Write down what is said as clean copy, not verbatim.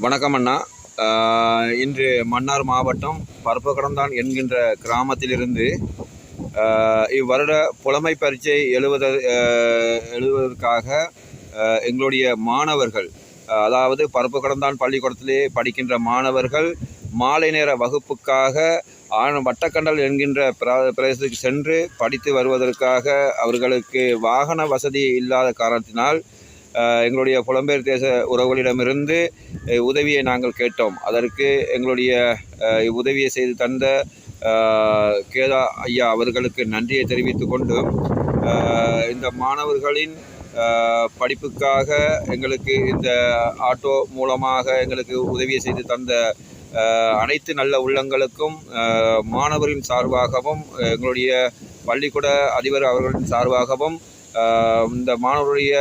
வணக்கம் அண்ணா. இன்று மன்னார் மாவட்டம் பரப்பக்கடந்தான் என்கின்ற கிராமத்திலிருந்து இவ்வருட புலமை பரீட்சை எழுதுவதற்காக எங்களுடைய மாணவர்கள், அதாவது பரப்பக்கடந்தான் பள்ளிக்கூடத்திலே படிக்கின்ற மாணவர்கள் மாலை நேர வகுப்புக்காக வட்டக்கண்டல் என்கின்ற பிரதேசத்துக்கு சென்று படித்து வருவதற்காக அவர்களுக்கு வாகன வசதி இல்லாத காரணத்தினால் எங்களுடைய புலம்பெயர் தேச உறவுகளிடமிருந்து உதவியை நாங்கள் கேட்டோம். அதற்கு எங்களுடைய உதவியை செய்து தந்த கேதா ஐயா அவர்களுக்கு நன்றியை தெரிவித்து கொண்டு, இந்த மாணவர்களின் படிப்புக்காக எங்களுக்கு இந்த ஆட்டோ மூலமாக எங்களுக்கு உதவியை செய்து தந்த அனைத்து நல்ல உள்ளங்களுக்கும் மாணவரின் சார்பாகவும் எங்களுடைய பள்ளிக்கூட அதிபர் அவர்களின் சார்பாகவும் இந்த மாணவருடைய